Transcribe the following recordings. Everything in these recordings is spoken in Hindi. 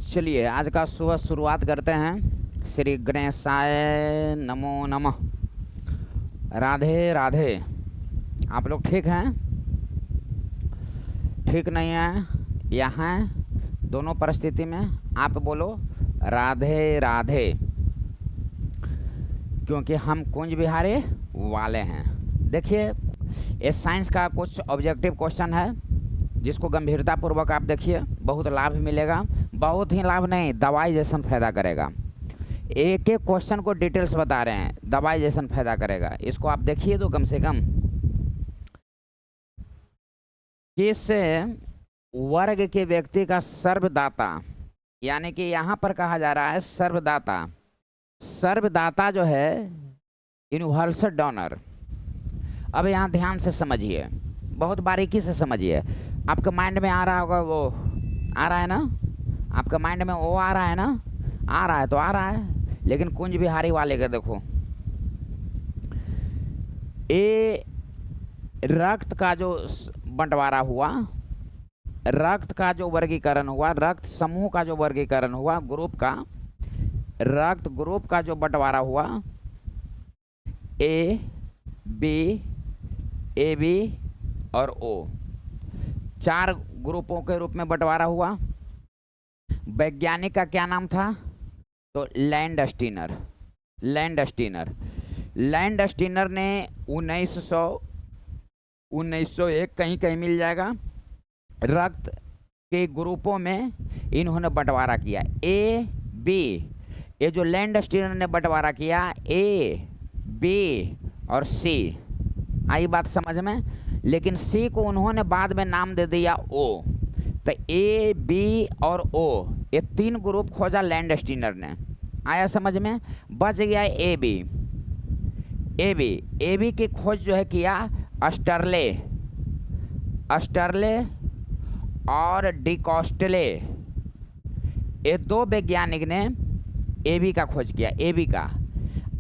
चलिए आज का सुबह शुरुआत करते हैं। श्री गणेशाय नमो नमः। राधे राधे। आप लोग ठीक हैं? ठीक नहीं हैं या हैं? दोनों परिस्थिति में आप बोलो राधे राधे, क्योंकि हम कुंज बिहारी वाले हैं। देखिए, ये साइंस का कुछ ऑब्जेक्टिव क्वेश्चन है जिसको गंभीरतापूर्वक आप देखिए, बहुत लाभ मिलेगा। बहुत ही लाभ नहीं, दवाई जैसा फायदा करेगा। एक एक क्वेश्चन को डिटेल्स बता रहे हैं, दवाई जैसा फायदा करेगा। इसको आप देखिए तो कम से कम किस वर्ग के व्यक्ति का सर्वदाता, यानी कि यहाँ पर कहा जा रहा है सर्वदाता। सर्वदाता जो है यूनिवर्सल डोनर। अब यहाँ ध्यान से समझिए, बहुत बारीकी से समझिए। आपके माइंड में आ रहा होगा, वो आ रहा है ना, आपके माइंड में वो आ रहा है ना, आ रहा है तो आ रहा है। लेकिन कुंज बिहारी वाले का देखो, ये रक्त का जो बंटवारा हुआ, रक्त का जो वर्गीकरण हुआ, रक्त समूह का जो वर्गीकरण हुआ, ग्रुप का, रक्त ग्रुप का जो बंटवारा हुआ, ए बी और ओ, 4 ग्रुपों के रूप में बंटवारा हुआ। वैज्ञानिक का क्या नाम था? तो लैंडस्टीनर। लैंडस्टीनर ने 1901 कहीं कहीं मिल जाएगा, रक्त के ग्रुपों में इन्होंने बंटवारा किया। ए बी, ये जो लैंडस्टीनर ने बंटवारा किया, ए बी और सी, आई बात समझ में। लेकिन सी को उन्होंने बाद में नाम दे दिया ओ। तो ए बी और ओ, ये 3 ग्रुप खोजा लैंडस्टीनर ने। आया समझ में? बच गया ए बी की खोज जो है किया अस्टरले और डिकॉस्टले, ये 2 वैज्ञानिक ने ए बी का खोज किया, ए बी का।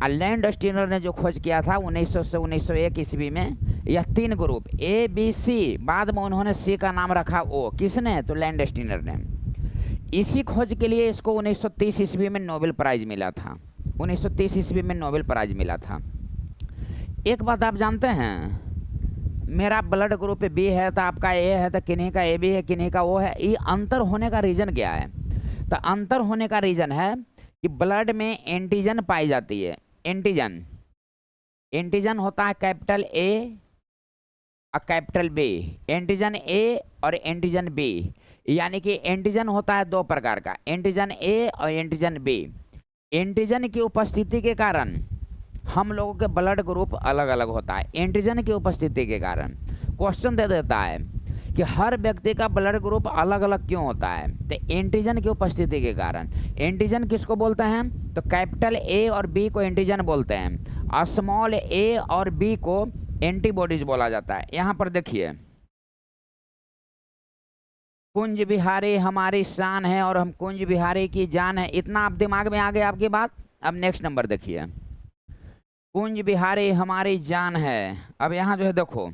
और लैंडस्टीनर ने जो खोज किया था 1900 से 1901 ईस्वी में, यह 3 ग्रुप ए बी सी, बाद में उन्होंने सी का नाम रखा ओ। किसने? तो लैंडस्टीनर ने। इसी खोज के लिए इसको 1930 ईस्वी में नोबेल प्राइज मिला था। 1930 ईस्वी में नोबेल प्राइज मिला था। एक बात आप जानते हैं, मेरा ब्लड ग्रुप बी है तो आपका ए है, तो किन्हीं का ए बी है, किन्हीं का ओ है। ये अंतर होने का रीज़न क्या है? तो अंतर होने का रीज़न है कि ब्लड में एंटीजन पाई जाती है। एंटीजन होता है कैपिटल ए और कैपिटल बी। एंटीजन ए और एंटीजन बी, यानी कि एंटीजन होता है 2 प्रकार का, एंटीजन ए और एंटीजन बी। एंटीजन की उपस्थिति के कारण हम लोगों के ब्लड ग्रुप अलग अलग होता है। एंटीजन की उपस्थिति के कारण क्वेश्चन दे देता है कि हर व्यक्ति का ब्लड ग्रुप अलग अलग क्यों होता है? तो एंटीजन की उपस्थिति के कारण। एंटीजन किसको बोलते हैं? तो कैपिटल ए और बी को एंटीजन बोलते हैं, और स्मॉल ए और बी को एंटीबॉडीज बोला जाता है। यहाँ पर देखिए, कुंज बिहारी हमारी शान है और हम कुंज बिहारी की जान है। इतना आप दिमाग में आ गए आपकी बात। अब नेक्स्ट नंबर देखिए, कुंज बिहारी हमारी जान है। अब यहाँ जो है देखो,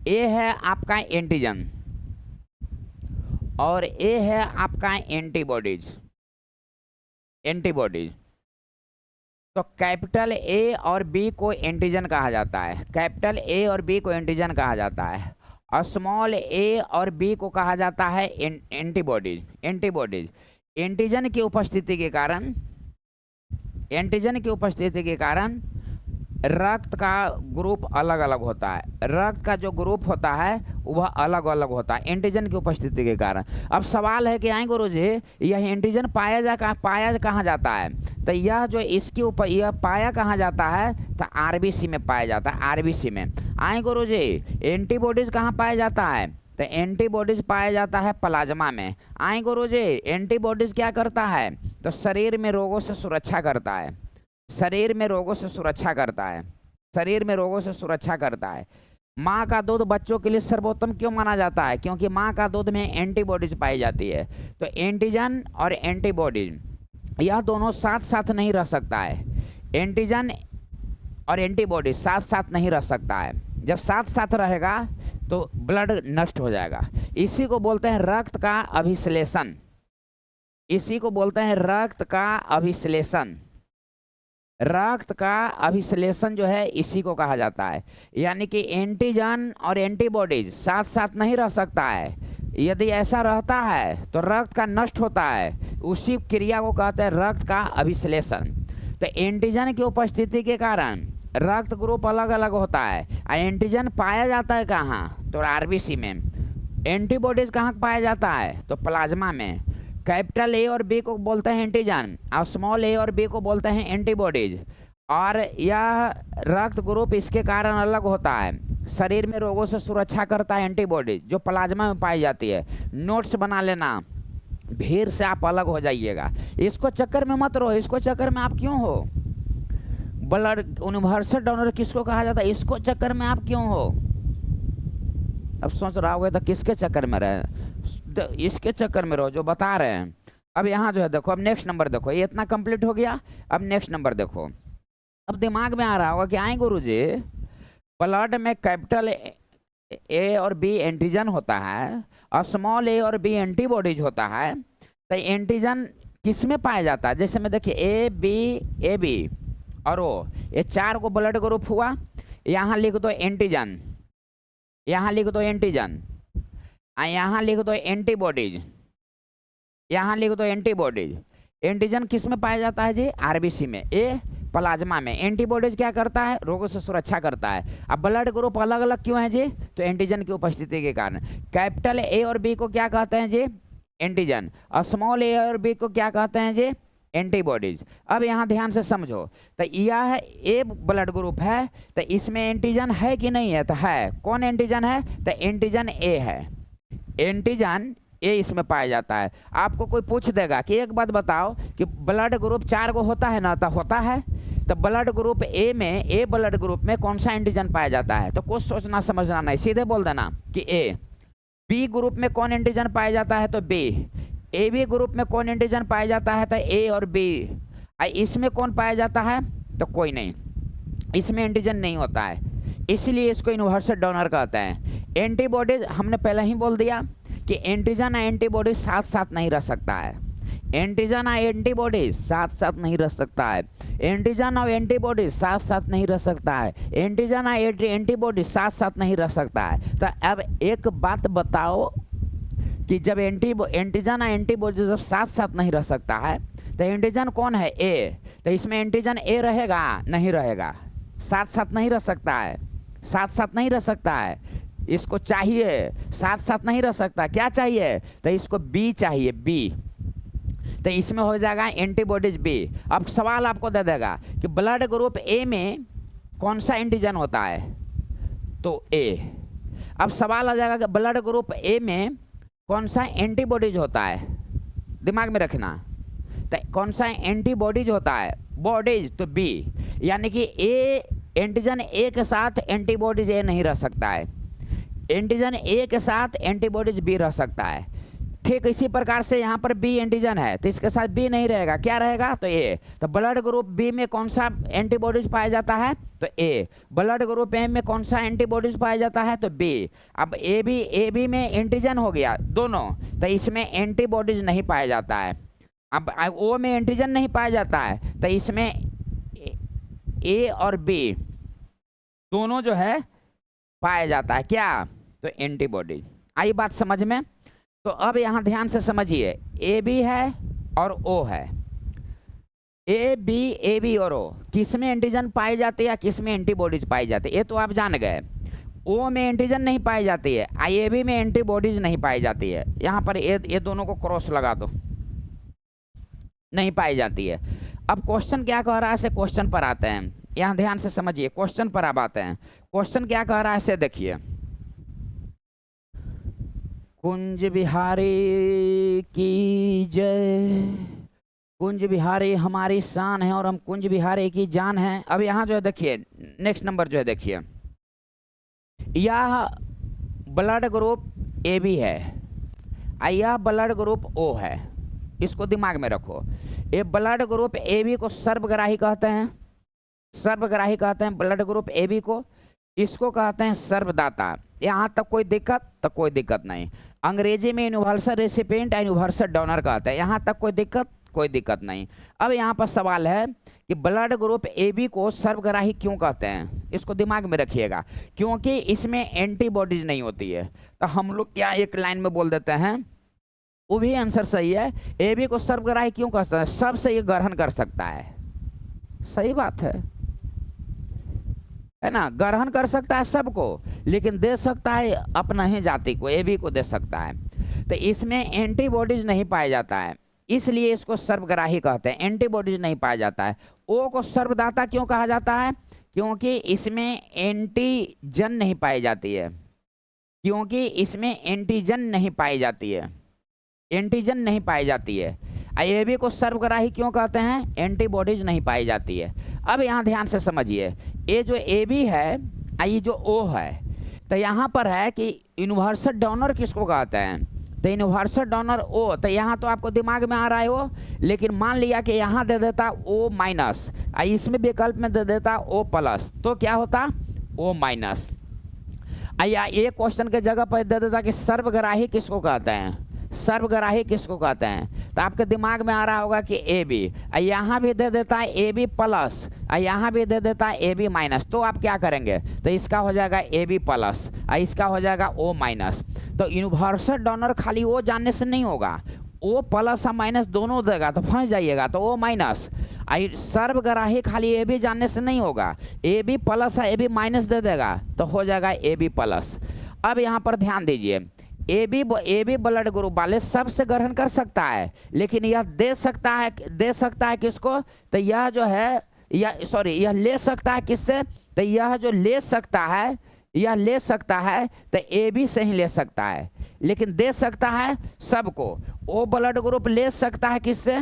ए है आपका एंटीजन और ए है आपका एंटीबॉडीज। तो कैपिटल ए और बी को एंटीजन कहा जाता है, कैपिटल ए और बी को एंटीजन कहा जाता है, और स्मॉल ए और बी को कहा जाता है एंटीबॉडीज। एंटीजन की उपस्थिति के कारण रक्त का ग्रुप अलग अलग होता है। रक्त का जो ग्रुप होता है वह अलग अलग होता है एंटीजन की उपस्थिति के कारण। अब सवाल है कि आए गुरुजी, यह एंटीजन पाया कहाँ जाता है? तो यह जो इसके ऊपर यह पाया कहाँ जाता है? तो आरबीसी में पाया जाता है, आरबीसी में। आए गुरुजी, एंटीबॉडीज कहाँ पाया जाता है? तो एंटीबॉडीज पाया जाता है प्लाज्मा में। आए गुरुजी, एंटीबॉडीज क्या करता है? तो शरीर में रोगों से सुरक्षा करता है, शरीर में रोगों से सुरक्षा करता है। माँ का दूध बच्चों के लिए सर्वोत्तम क्यों माना जाता है? क्योंकि माँ का दूध में एंटीबॉडीज पाई जाती है। तो एंटीजन और एंटीबॉडीज, यह दोनों साथ साथ नहीं रह सकता है। एंटीजन और एंटीबॉडी साथ साथ नहीं रह सकता है। जब साथ साथ रहेगा तो ब्लड नष्ट हो जाएगा। इसी को बोलते हैं रक्त का अभिश्लेषण। इसी को बोलते हैं रक्त का अभिश्लेषण। रक्त का अभिश्लेषण जो है इसी को कहा जाता है। यानी कि एंटीजन और एंटीबॉडीज साथ साथ नहीं रह सकता है। यदि ऐसा रहता है तो रक्त का नष्ट होता है, उसी क्रिया को कहते हैं रक्त का अभिश्लेषण। तो एंटीजन की उपस्थिति के कारण रक्त ग्रुप अलग अलग होता है। और एंटीजन पाया जाता है कहाँ? तो आरबीसी में। एंटीबॉडीज कहाँ पाया जाता है? तो प्लाज्मा में। कैपिटल ए और बी को बोलते हैं एंटीजन और स्मॉल ए और बी को बोलते हैं एंटीबॉडीज। और यह रक्त ग्रुप इसके कारण अलग होता है। शरीर में रोगों से सुरक्षा करता है एंटीबॉडीज, जो प्लाज्मा में पाई जाती है। नोट्स बना लेना, भीड़ से आप अलग हो जाइएगा। इसको चक्कर में मत रहो। इसको चक्कर में आप क्यों हो? ब्लड यूनिवर्सल डोनर किसको कहा जाता है? इसको चक्कर में आप क्यों हो? अब सोच रहा होगा तो किसके चक्कर में रहे? इसके चक्कर में रहो जो बता रहे हैं। अब यहाँ जो है देखो, अब नेक्स्ट नंबर देखो, ये इतना कंप्लीट हो गया। अब नेक्स्ट नंबर देखो। अब दिमाग में आ रहा होगा कि आए गुरुजी, ब्लड में कैपिटल ए और बी एंटीजन होता है और स्मॉल ए और बी एंटीबॉडीज होता है, तो एंटीजन किस में पाया जाता है? जैसे मैं देखिए ए बी और ओ, ये चार को ब्लड ग्रुप हुआ। यहाँ लिख दो एंटीजन, यहाँ लिख दो एंटीजन, यहाँ लिख दो एंटीबॉडीज, यहाँ लिख दो एंटीबॉडीज। एंटीजन किस में पाया जाता है जी? आरबीसी में। ए प्लाज्मा में। एंटीबॉडीज क्या करता है? रोगों से सुरक्षा करता है। अब ब्लड ग्रुप अलग अलग क्यों है जी? तो एंटीजन की उपस्थिति के कारण। कैपिटल ए और बी को क्या कहते हैं जी? एंटीजन। और स्मॉल ए और बी को क्या कहते हैं जी? एंटीबॉडीज। अब यहाँ ध्यान से समझो, तो यह ए ब्लड ग्रुप है, तो इसमें एंटीजन है कि नहीं है? तो है। कौन एंटीजन है? तो एंटीजन ए है। एंटीजन ए इसमें पाया जाता है। आपको कोई पूछ देगा कि एक बात बताओ कि ब्लड ग्रुप चार को होता है ना? तो होता है। तो ब्लड ग्रुप ए में, ए ब्लड ग्रुप में कौन सा एंटीजन पाया जाता है? तो कुछ सोचना समझना नहीं, सीधे बोल देना कि ए। बी ग्रुप में कौन एंटीजन पाया जाता है? तो बी। ए बी ग्रुप में कौन एंटीजन पाया जाता है? तो ए और बी। इसमें कौन पाया जाता है? तो कोई नहीं, इसमें एंटीजन नहीं होता है, इसलिए इसको यूनिवर्सल डोनर कहते हैं। एंटीबॉडीज हमने पहले ही बोल दिया कि एंटीजन और एंटीबॉडी साथ साथ नहीं रह सकता है। एंटीजन और एंटीबॉडी साथ साथ नहीं रह सकता है। एंटीजन और एंटीबॉडी साथ साथ नहीं रह सकता है। एंटीजन और एंटीबॉडी साथ साथ नहीं रह सकता है। तो अब एक बात बताओ कि जब एंटीजन और एंटीबॉडी जब साथ साथ नहीं रह सकता है, तो एंटीजन कौन है? ए। तो इसमें एंटीजन ए रहेगा? नहीं रहेगा। साथ साथ नहीं रह सकता है, साथ साथ नहीं रह सकता है। इसको चाहिए, साथ साथ नहीं रह सकता। क्या चाहिए? तो इसको बी चाहिए, बी। तो इसमें हो जाएगा एंटीबॉडीज बी। अब सवाल आपको दे देगा कि ब्लड ग्रुप ए में कौन सा एंटीजन होता है? तो ए। अब सवाल आ जाएगा कि ब्लड ग्रुप ए में कौन सा एंटीबॉडीज होता है? दिमाग में रखना। तो कौन सा एंटीबॉडीज होता है? बॉडीज, तो बी। यानी कि ए एंटीजन ए के साथ एंटीबॉडीज ए नहीं रह सकता है। एंटीजन ए के साथ एंटीबॉडीज बी रह सकता है। ठीक इसी प्रकार से यहाँ पर बी एंटीजन है, तो इसके साथ बी नहीं रहेगा। क्या रहेगा? तो ए। तो ब्लड ग्रुप बी में कौन सा एंटीबॉडीज पाया जाता है? तो ए। ब्लड ग्रुप ए में कौन सा एंटीबॉडीज पाया जाता है? तो बी। अब ए बी में एंटीजन हो गया दोनों, तो इसमें एंटीबॉडीज नहीं पाया जाता है। अब ओ में एंटीजन नहीं पाया जाता है, तो इसमें ए और बी दोनों जो है पाया जाता है। क्या? तो एंटीबॉडी। आई बात समझ में? तो अब यहाँ ध्यान से समझिए, ए बी है और ओ है। ए बी और ओ किस में एंटीजन पाई जाती है, किस में एंटीबॉडीज पाई जाती है? ये तो आप जान गए। ओ में एंटीजन नहीं पाई जाती है, ए बी में एंटीबॉडीज नहीं पाई जाती है। यहाँ पर ये दोनों को क्रॉस लगा दो, नहीं पाई जाती है। अब क्वेश्चन क्या कह रहा है, से क्वेश्चन पर आते हैं। यहाँ ध्यान से समझिए, क्वेश्चन पर अब आते हैं। क्वेश्चन क्या कह रहा है से देखिए। कुंज बिहारी की जय, कुंज बिहारी हमारी शान है और हम कुंज बिहारी की जान है। अब यहाँ जो है देखिए, नेक्स्ट नंबर जो है देखिए, यह ब्लड ग्रुप ए बी है, यह ब्लड ग्रुप ओ है। इसको दिमाग में रखो। ये ब्लड ग्रुप ए बी को सर्वग्राही कहते हैं, सर्वग्राही कहते हैं ब्लड ग्रुप ए बी को। इसको कहते हैं सर्वदाता। यहाँ तक कोई दिक्कत? तो कोई दिक्कत नहीं। अंग्रेजी में यूनिवर्सल रेसिपिएंट यूनिवर्सल डोनर कहते हैं। यहाँ तक कोई दिक्कत? कोई दिक्कत नहीं। अब यहाँ पर सवाल है कि ब्लड ग्रुप AB को सर्वग्राही क्यों कहते हैं? इसको दिमाग में रखिएगा, क्योंकि इसमें एंटीबॉडीज नहीं होती है। तो हम लोग क्या एक लाइन में बोल देते हैं, वो भी आंसर सही है। AB को सर्वग्राही क्यों कहते हैं? सबसे ये ग्रहण कर सकता है। सही बात है ना, ग्रहण कर सकता है सबको, लेकिन दे सकता है अपना ही जाति को, AB को दे सकता है। तो इसमें एंटीबॉडीज नहीं पाया जाता है, इसलिए इसको सर्वग्राही कहते हैं। एंटीबॉडीज नहीं पाया जाता है। O को सर्वदाता क्यों कहा जाता है? क्योंकि इसमें एंटीजन नहीं पाई जाती है, क्योंकि इसमें एंटीजन नहीं पाई जाती है, एंटीजन नहीं पाई जाती है। AB को सर्वग्राही क्यों कहते हैं? एंटीबॉडीज नहीं पाई जाती है। अब यहाँ ध्यान से समझिए, ये जो AB है, ये जो O है, तो यहाँ पर है कि यूनिवर्सल डोनर किसको कहते हैं? तो यूनिवर्सल डोनर O। तो यहाँ तो आपको दिमाग में आ रहा है O, लेकिन मान लिया कि यहाँ दे देता O माइनस, इसमें विकल्प में दे देता O प्लस, तो क्या होता? O minus. या एक क्वेश्चन के जगह पर दे देता कि सर्वग्राही किसको कहते हैं? सर्वग्राही किसको कहते हैं? तो आपके दिमाग में आ रहा होगा कि AB। यहाँ भी दे देता है AB प्लस, यहाँ भी दे देता है AB माइनस, तो आप क्या करेंगे? तो इसका हो जाएगा AB प्लस, इसका हो जाएगा O माइनस। तो यूनिवर्सल डोनर खाली O जानने से नहीं होगा, O प्लस और माइनस दोनों देगा तो फंस जाइएगा, तो O माइनस। सर्वग्राही खाली AB जानने से नहीं होगा, AB प्लस और AB माइनस दे देगा तो हो जाएगा AB प्लस। अब यहाँ पर ध्यान दीजिए, AB ब्लड ग्रुप वाले सबसे ग्रहण कर सकता है, लेकिन यह दे सकता है किसको? तो यह जो है, यह ले सकता है किससे? तो यह जो ले सकता है, यह ले सकता है तो AB से ही ले सकता है, लेकिन दे सकता है सबको। O ब्लड ग्रुप ले सकता है किससे?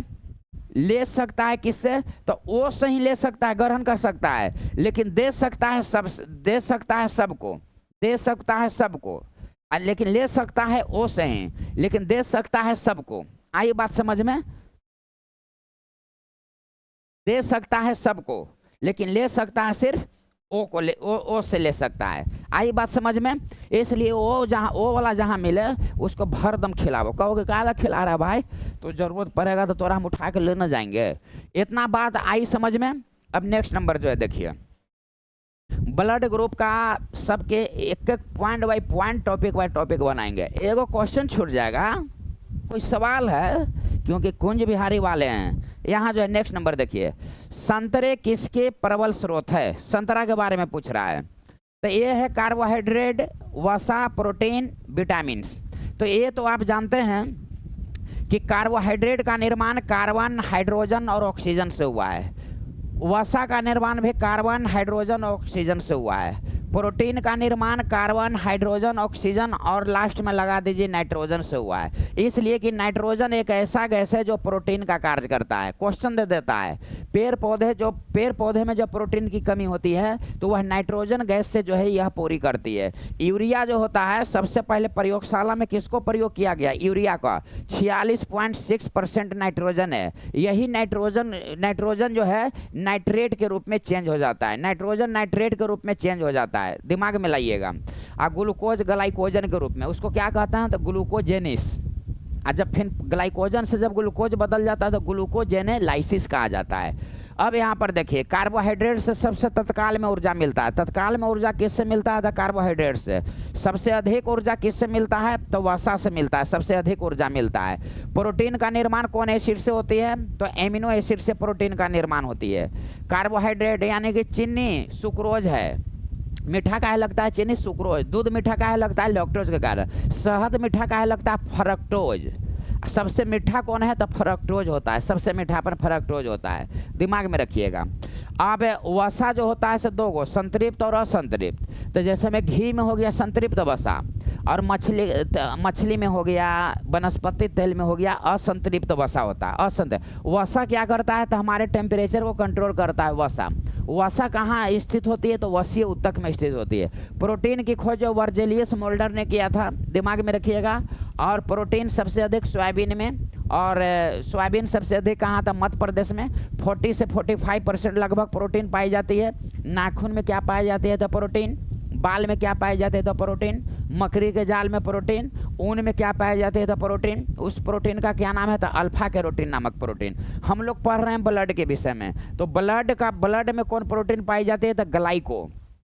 ले सकता है किससे? तो O से ही ले सकता है, ग्रहण कर सकता है, लेकिन दे सकता है सबको, दे सकता है सबको, लेकिन ले सकता है O से ही, लेकिन दे सकता है सबको। आई बात समझ में? दे सकता है सबको, लेकिन ले सकता है सिर्फ O से ले सकता है। आई बात समझ में? इसलिए O वाला जहाँ मिले उसको भर दम खिलाओ। कहोगे काला खिला रहा है भाई, तो जरूरत पड़ेगा तो तोरा हम उठा के लेना जाएंगे। इतना बात आई समझ में? अब नेक्स्ट नंबर जो है देखिए, ब्लड ग्रुप का सबके एक एक point by point, topic by topic बनाएंगे। एगो क्वेश्चन छूट जाएगा, कोई सवाल है, क्योंकि कुंज बिहारी वाले हैं। यहाँ जो है नेक्स्ट नंबर देखिए, संतरे किसके प्रबल स्रोत है? संतरा के बारे में पूछ रहा है। तो ये है कार्बोहाइड्रेट, वसा, प्रोटीन, विटामिन। तो ये तो आप जानते हैं कि कार्बोहाइड्रेट का निर्माण कार्बन, हाइड्रोजन और ऑक्सीजन से हुआ है। वसा का निर्माण भी कार्बन, हाइड्रोजन, ऑक्सीजन से हुआ है। प्रोटीन का निर्माण कार्बन, हाइड्रोजन, ऑक्सीजन और लास्ट में लगा दीजिए नाइट्रोजन से हुआ है। इसलिए कि नाइट्रोजन एक ऐसा गैस है जो प्रोटीन का कार्य करता है। क्वेश्चन दे देता है, पेड़ पौधे में जब प्रोटीन की कमी होती है तो वह नाइट्रोजन गैस से जो है यह पूरी करती है। यूरिया जो होता है, सबसे पहले प्रयोगशाला में किसको प्रयोग किया गया? यूरिया का 46.6% नाइट्रोजन है। यही नाइट्रोजन जो है नाइट्रेट के रूप में चेंज हो जाता है, नाइट्रोजन नाइट्रेट के रूप में चेंज हो जाता है, दिमाग में लाइएगा। ग्लूकोज ग्लाइकोजन के रूप में, उसको क्या कहते हैं? तो ग्लूकोजेनिस। जब फिर ग्लाइकोजन से जब ग्लूकोज बदल जाता है तो ग्लूकोजेनेलाइसिस कहा जाता है। अब यहाँ पर देखिए, कार्बोहाइड्रेट से सबसे तत्काल में ऊर्जा मिलता है। तत्काल में ऊर्जा किससे मिलता है? तो कार्बोहाइड्रेट से। सबसे अधिक ऊर्जा किससे मिलता है? तो वसा से मिलता है, सबसे अधिक ऊर्जा मिलता है। प्रोटीन का निर्माण कौन एसिड से होती है? तो एमिनो एसिड से प्रोटीन का निर्माण होती है। कार्बोहाइड्रेट यानी कि चीनी, सुक्रोज है। मीठा काहे लगता है? चीनी, सुक्रोज। दूध मीठा काहे लगता है? लैक्टोज के कारण। शहद मीठा काहे लगता है? फ्रक्टोज। सबसे मीठा कौन है? तो फ्रक्टोज होता है, सबसे मीठापन फ्रक्टोज होता है, दिमाग में रखिएगा। अब वसा जो होता है से दो गो, संतृप्त और असंतृप्त। तो जैसे में घी में हो गया संतृप्त वसा, और मछली में हो गया, वनस्पति तेल में हो गया असंतृप्त वसा होता है। असंतृप्त वसा क्या करता है? तो हमारे टेम्परेचर को कंट्रोल करता है। वसा कहाँ स्थित होती है? तो वसीय ऊतक में स्थित होती है। प्रोटीन की खोज वर्जेलियस मोल्डर ने किया था, दिमाग में रखिएगा। और प्रोटीन सबसे अधिक सोयाबीन में, और सोयाबीन सबसे अधिक कहाँ था? मध्य प्रदेश में। 40 से 45% लगभग प्रोटीन पाई जाती है। नाखून में क्या पाई जाती है? तो प्रोटीन बाल में क्या पाए जाते हैं? तो प्रोटीन। मकड़ी के जाल में प्रोटीन। ऊन में क्या पाए जाते हैं? तो प्रोटीन। उस प्रोटीन का क्या नाम है? तो अल्फा कैरोटीन नामक प्रोटीन। हम लोग पढ़ रहे हैं ब्लड के विषय में, तो ब्लड में कौन प्रोटीन पाई जाती है? तो ग्लाइको।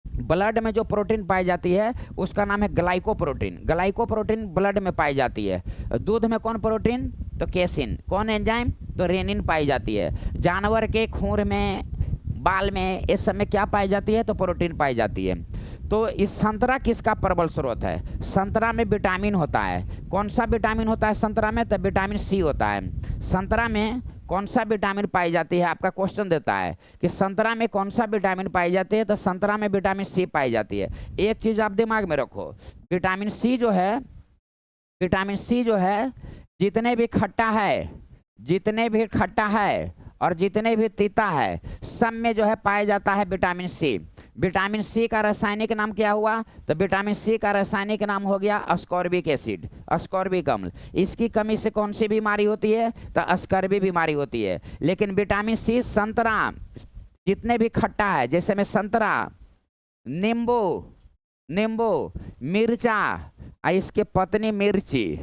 ब्लड में जो प्रोटीन पाई जाती है उसका नाम है ग्लाइकोप्रोटीन। ग्लाइकोप्रोटीन ब्लड में पाई जाती है। दूध में कौन प्रोटीन? तो केसिन। कौन एंजाइम? तो रेनिन पाई जाती है। जानवर के खूर में, बाल में, इस सब में क्या पाई जाती है? तो प्रोटीन पाई जाती है। तो इस संतरा किसका प्रबल स्रोत है? संतरा में विटामिन होता है। कौन सा विटामिन होता है संतरा में? तो विटामिन सी होता है। संतरा में कौन सा विटामिन पाई जाती है? आपका क्वेश्चन देता है कि संतरा में कौन सा विटामिन पाई जाती है? तो संतरा में विटामिन सी पाई जाती है। एक चीज आप दिमाग में रखो, विटामिन सी जो है, विटामिन सी जो है, जितने भी खट्टा है, जितने भी खट्टा है और जितने भी तीता है, सब में जो है पाया जाता है विटामिन सी। विटामिन सी का रासायनिक नाम क्या हुआ? तो विटामिन सी का रासायनिक नाम हो गया अस्कॉर्बिक एसिड, अस्कॉर्बिक अम्ल। इसकी कमी से कौन सी बीमारी होती है? तो स्कर्वी बीमारी होती है। लेकिन विटामिन सी संतरा जितने भी खट्टा है, जैसे में संतरा, नींबू, मिर्चा, इसके पत्नी मिर्ची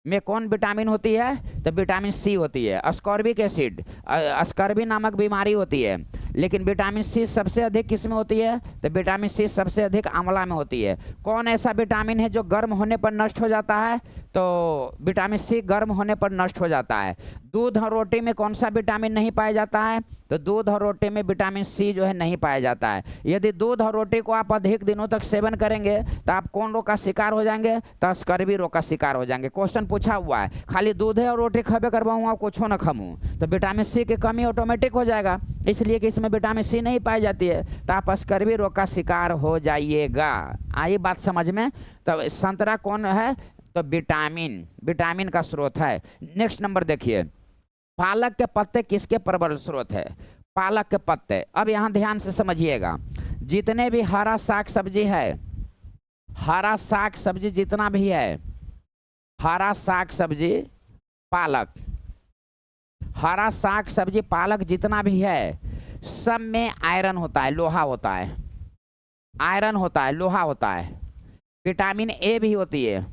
में कौन विटामिन होती है? तो विटामिन सी होती है। अस्कॉर्बिक एसिड, अस्कर्वी नामक बीमारी होती है। लेकिन विटामिन सी सबसे अधिक किस में होती है? तो विटामिन सी सबसे अधिक आंवला में होती है। कौन ऐसा विटामिन है जो गर्म होने पर नष्ट हो जाता है? तो विटामिन सी गर्म होने पर नष्ट हो जाता है। दूध और रोटी में कौन सा विटामिन नहीं पाया जाता है? तो दूध और रोटी में विटामिन सी जो है नहीं पाया जाता है। यदि दूध और रोटी को आप अधिक दिनों तक सेवन करेंगे तो आप कौन रोग का शिकार हो जाएंगे? तो स्कर्वी रोग का शिकार हो जाएंगे। क्वेश्चन पूछा हुआ है, खाली दूध है और रोटी खाबे करवाऊँ, कुछ हो ना खाऊँ, तो विटामिन सी की कमी ऑटोमेटिक हो जाएगा। इसलिए कि इसमें विटामिन सी नहीं पाई जाती है, तो आप स्कर्वी रोग का शिकार हो जाइएगा। आई बात समझ में? तो संतरा कौन है? तो विटामिन का स्रोत है। नेक्स्ट नंबर देखिए, पालक के पत्ते किसके प्रबल स्रोत है? पालक के पत्ते। अब यहाँ ध्यान से समझिएगा, जितने भी हरा साग सब्जी है, हरा साग सब्जी जितना भी है, हरा साग सब्जी पालक, हरा साग सब्जी पालक जितना भी है, सब में आयरन होता है, लोहा होता है, आयरन होता है, लोहा होता है। विटामिन ए भी होती है,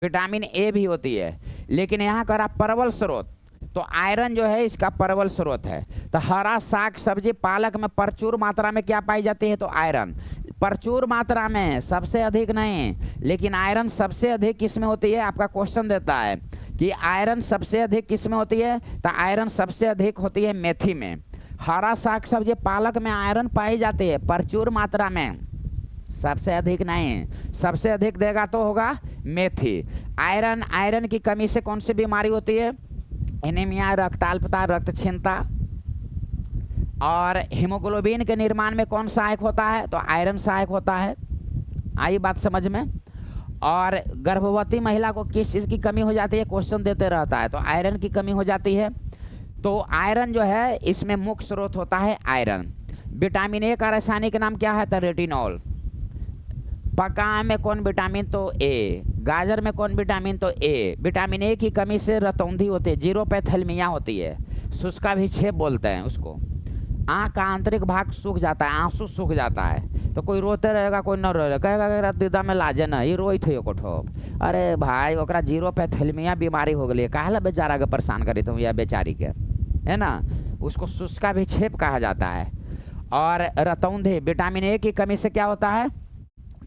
विटामिन ए भी होती है। लेकिन यहाँ कर आप प्रबल स्रोत, तो आयरन जो है इसका प्रबल स्रोत है। तो हरा साग सब्जी पालक में प्रचुर मात्रा में क्या पाई जाती है? तो आयरन प्रचुर मात्रा में, सबसे अधिक नहीं, लेकिन आयरन सबसे अधिक किस में होती है? आपका क्वेश्चन देता है कि आयरन सबसे अधिक किस में होती है? तो आयरन सबसे अधिक होती है मेथी में। हरा साग सब्जी पालक में आयरन पाई जाती है प्रचुर मात्रा में, सबसे अधिक नहीं, सबसे अधिक देगा तो होगा मेथी। आयरन की कमी से कौन सी बीमारी होती है? एनीमिया, रक्ताल्पता, रक्तक्षीणता। और हीमोग्लोबिन के निर्माण में कौन सहायक होता है? तो आयरन सहायक होता है। आई बात समझ में? और गर्भवती महिला को किस चीज़ की कमी हो जाती है? क्वेश्चन देते रहता है, तो आयरन की कमी हो जाती है। तो आयरन जो है इसमें मुख्य स्रोत होता है आयरन। विटामिन ए का रासायनिक नाम क्या है? तो रेटिनॉल। पका में कौन विटामिन? तो ए। गाजर में कौन विटामिन? तो ए। विटामिन ए की कमी से रतौंधी होती है, जीरोपैथेलमिया होती है, शुष्काभिक्षेप बोलते हैं उसको। आँख का आंतरिक भाग सूख जाता है, आंसू सूख जाता है। तो कोई रोते रहेगा, कोई न रोएगा, कहेगा दीदा में लाजे ना, ये रोई थे कोठो। अरे भाई ओकरा जीरोपैथेलमिया बीमारी हो गई, काहे बेचारा के परेशान करी तुम या बेचारी के, है ना? उसको शुष्काभिक्षेप कहा जाता है। और रतौंधी, विटामिन ए की कमी से क्या होता है?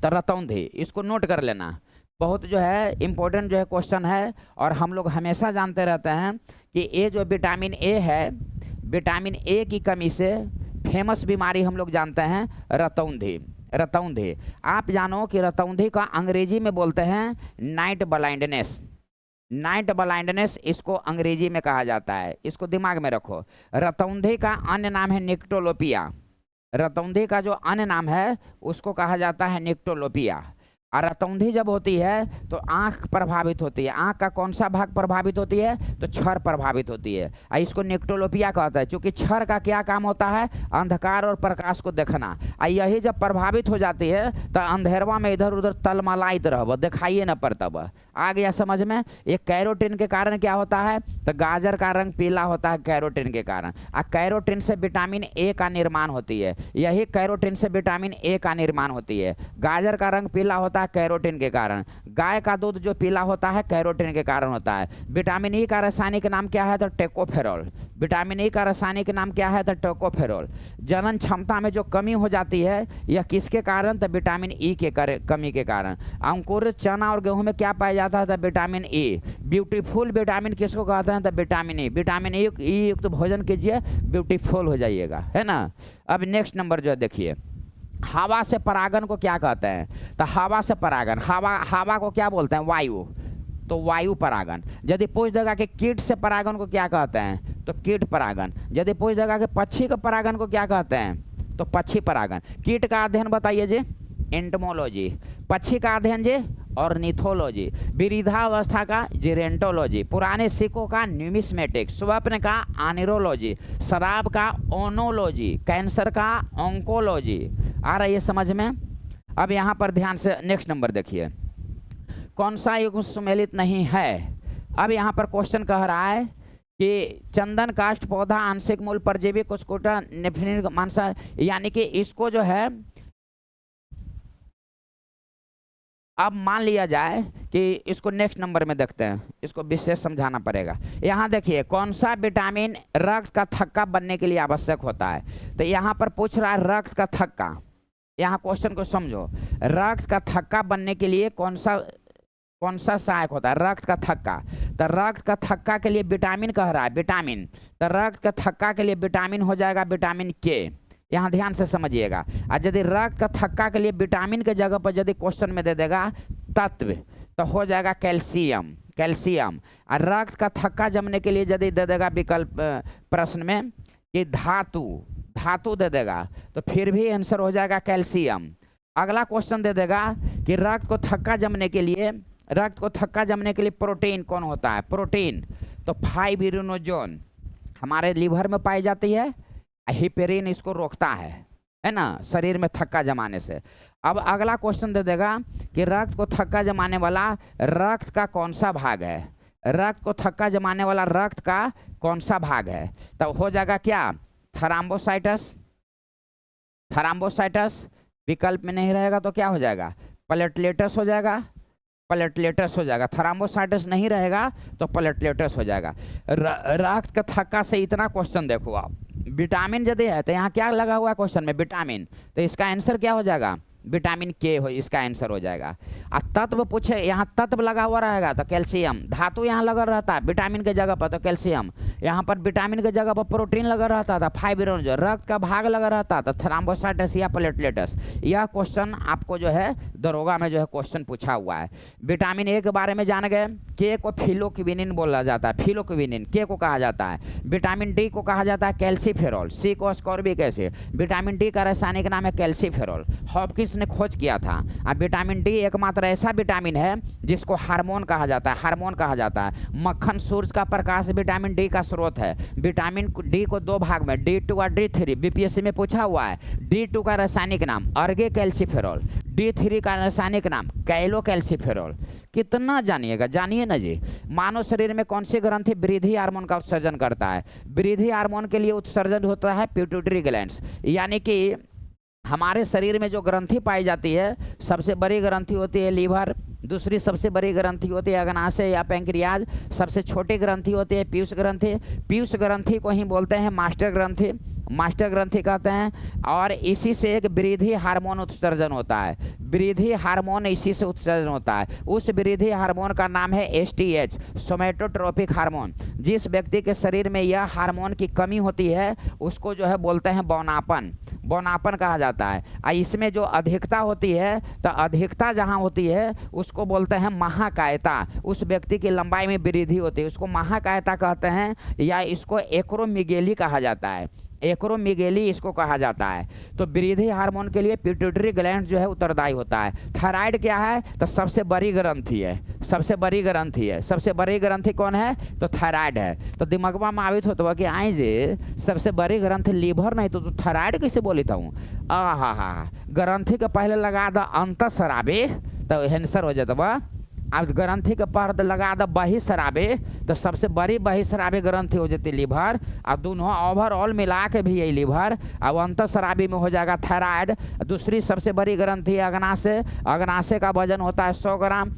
तो रतौंधी, इसको नोट कर लेना, बहुत जो है इम्पोर्टेंट जो है क्वेश्चन है। और हम लोग हमेशा जानते रहते हैं कि ये जो विटामिन ए है, विटामिन ए की कमी से फेमस बीमारी हम लोग जानते हैं रतौंधी। रतौंधी आप जानो कि रतौंधी का अंग्रेजी में बोलते हैं नाइट ब्लाइंडनेस। नाइट ब्लाइंडनेस इसको अंग्रेजी में कहा जाता है, इसको दिमाग में रखो। रतौंधी का अन्य नाम है निक्टोलोपिया। रतौंधी का जो अन्य नाम है उसको कहा जाता है निक्टोलोपिया। और रतौंधी जब होती है तो आंख प्रभावित होती है। आंख का कौन सा भाग प्रभावित होती है? तो छर प्रभावित होती है। और इसको नेक्टोलोपिया कहता है, क्योंकि छर का क्या काम होता है? अंधकार और प्रकाश को देखना। और यही जब प्रभावित हो जाती है तो अंधेरवा में इधर उधर तलमलाइत रह, दिखाइए न पड़ता। आ गया समझ में? ये कैरोटीन के कारण क्या होता है? तो गाजर का रंग पीला होता है कैरोटीन के कारण। और कैरोटीन से विटामिन ए का निर्माण होती है। यही कैरोटीन से विटामिन ए का निर्माण होती है। गाजर का रंग पीला होता है कैरोटीन के कारण। गाय का दूध जो पीला होता है कैरोटीन के कारण होता है। विटामिन ई का रासायनिक नाम क्या है? तो टोकोफेरोल। विटामिन ई का रासायनिक नाम क्या है? तो टोकोफेरोल। जनन क्षमता में जो कमी हो जाती है यह किसके कारण? तो विटामिन ई के कमी के कारण। अंकुरित चना और गेहूं में क्या पाया जाता है? तो विटामिन ई। ब्यूटीफुल विटामिन किसको कहते हैं? तो विटामिन ई। विटामिन ई युक्त भोजन कीजिए, ब्यूटीफुल हो जाइएगा, है ना। अब नेक्स्ट नंबर जो है देखिए, हवा से परागन को क्या कहते हैं? तो हवा से परागन, हवा को क्या बोलते हैं? वायु। तो वायु परागन। यदि पूछ देगा कि कीट से परागन को क्या कहते हैं? तो कीट परागन। यदि पूछ देगा कि पक्षी के परागन को क्या कहते हैं? तो पक्षी परागन। कीट का अध्ययन बताइए जी, एंटोमोलॉजी। पक्षी का अध्ययन जी, ऑर्निथोलॉजी। विरिधावस्था का जिरेंटोलॉजी। पुराने सिक्कों का न्यूमिस्मेटिक। स्वप्न का आनिरोलॉजी। शराब का ओनोलॉजी। कैंसर का ऑन्कोलॉजी। आ रहा है ये समझ में? अब यहाँ पर ध्यान से नेक्स्ट नंबर देखिए, कौन सा युग्म सुमेलित नहीं है? अब यहाँ पर क्वेश्चन कह रहा है कि चंदन काष्ठ पौधा आंशिक मूल परजीवी कुस्कुटा नेफ्रिन मांसा, यानी कि इसको जो है, अब मान लिया जाए कि इसको नेक्स्ट नंबर में देखते हैं, इसको विशेष समझाना पड़ेगा। यहाँ देखिए, कौन सा विटामिन रक्त का थक्का बनने के लिए आवश्यक होता है? तो यहाँ पर पूछ रहा है रक्त का थक्का। यहाँ क्वेश्चन को समझो, रक्त का थक्का बनने के लिए कौन सा सहायक होता है? रक्त का थक्का। तो रक्त का थक्का के लिए विटामिन कह रहा है, विटामिन। तो रक्त का थक्का के लिए विटामिन हो जाएगा विटामिन के। यहाँ ध्यान से समझिएगा। और यदि रक्त का थक्का के लिए विटामिन के जगह पर यदि क्वेश्चन में दे देगा तत्व, तो हो जाएगा कैल्शियम, कैल्शियम। और रक्त का थक्का जमने के लिए यदि दे देगा विकल्प प्रश्न में कि धातु, धातु दे देगा, तो फिर भी आंसर हो जाएगा कैल्शियम। अगला क्वेश्चन दे देगा कि रक्त को थक्का जमने के लिए, रक्त को थक्का जमने के लिए प्रोटीन कौन होता है? प्रोटीन। तो फाइब्रिनोजोन हमारे लीवर में पाई जाती है। हिपेरिन इसको रोकता है ना, शरीर में थक्का जमाने से। अब अगला क्वेश्चन दे देगा कि रक्त को थक्का जमाने वाला रक्त का कौन सा भाग है? रक्त को थक्का जमाने वाला रक्त का कौन सा भाग है? तो हो जाएगा क्या? थ्राम्बोसाइटस। थ्राम्बोसाइटस विकल्प में नहीं रहेगा तो क्या हो जाएगा? प्लेटलेटस हो जाएगा, प्लेटलेटस हो जाएगा। थ्राम्बोसाइटस नहीं रहेगा तो प्लेटलेटस हो जाएगा। रक्त का थक्का से इतना क्वेश्चन देखो आप। विटामिन यदि है तो यहाँ क्या लगा हुआ है क्वेश्चन में? विटामिन। तो इसका आंसर क्या हो जाएगा? विटामिन के हो, इसका आंसर हो जाएगा। और तत्व पूछे, यहाँ तत्व लगा हुआ रहेगा तो कैल्शियम। धातु यहाँ लगा रहता है विटामिन के जगह पर तो कैल्शियम। यहाँ पर विटामिन के जगह पर प्रोटीन लगा रहता था फाइब्रिन, जो रक्त का भाग लगा रहता था थ्राम्बोसाइटस या प्लेटलेटस। यह क्वेश्चन आपको जो है दरोगा में जो है क्वेश्चन पूछा हुआ है। विटामिन ए के बारे में जान गए। के को फिलोक्विनिन बोला जाता है, फिलोक्विनिन के को कहा जाता है। विटामिन डी को कहा जाता है कैल्सीफेरॉल। सी को स्कॉर्बिक एसिड। विटामिन डी का रासायनिक नाम है कैल्सीफेरॉल। हॉपकिंस ने खोज किया था। अब विटामिन डी एकमात्र ऐसा विटामिन है जिसको हार्मोन कहा जाता है, हार्मोन कहा जाता है। मक्खन, सूरज का प्रकाश विटामिन डी का स्रोत है। विटामिन डी को दो भाग में D2 और D3 बीपीएससी में पूछा हुआ है। D2 का रासायनिक नाम अर्गे कैल्सीफेरॉल। D3 का रासायनिक नाम कैलो कैल्सीफेरॉल। कितना जानिएगा, जानिए ना जी। मानव शरीर में कौन सी ग्रंथि वृद्धि हार्मोन का उत्सर्जन करता है? वृद्धि हार्मोन के लिए उत्सर्जन होता है पिट्यूटरी ग्लैंड्स। यानी कि हमारे शरीर में जो ग्रंथि पाई जाती है, सबसे बड़ी ग्रंथि होती है लीवर, दूसरी सबसे बड़ी ग्रंथि होती है अग्नाशय या पैंक्रियाज, सबसे छोटी ग्रंथि होती है पीयूष ग्रंथि। पीयूष ग्रंथि को ही बोलते हैं मास्टर ग्रंथि, मास्टर ग्रंथि कहते हैं। और इसी से एक वृद्धि हार्मोन उत्सर्जन होता है। वृद्धि हार्मोन इसी से उत्सर्जन होता है। उस वृद्धि हार्मोन का नाम है STH, सोमेटोट्रोपिक हार्मोन। जिस व्यक्ति के शरीर में यह हार्मोन की कमी होती है उसको जो है बोलते हैं बौनापन, बौनापन कहा जाता है। और इसमें जो अधिकता होती है, तो अधिकता जहाँ होती है उसको बोलते हैं महाकायता। उस व्यक्ति की लंबाई में वृद्धि होती है उसको महाकायता कहते हैं, या इसको एक्रोमेगेली कहा जाता है। एक्रोमेगेली इसको कहा जाता है। तो वृद्धि हार्मोन के लिए पिट्यूटरी ग्लैंड जो है उत्तरदायी होता है। थायराइड क्या है? तो सबसे बड़ी ग्रंथि है, सबसे बड़ी ग्रंथि है। सबसे बड़ी ग्रंथि कौन है? तो थायराइड है। तो दिमागवा में आवित होता कि आई जे सबसे बड़ी ग्रंथि लीवर नहीं तो थायराइड कैसे बोली था हूँ। हा ग्रंथि के पहले लगा दो अंतःस्रावी तो हैंसर हो जाता बा। अब ग्रंथि के पर्द लगा दो बहिस्रावी तो सबसे बड़ी बहिस्रावी ग्रंथि हो जाती लीवर। और दोनों ओवरऑल मिला के भी यही लीवर। अब अंतःस्रावी में हो जाएगा थायराइड। दूसरी सबसे बड़ी ग्रंथि अग्नाशय। अग्नाशय का वजन होता है 100 ग्राम।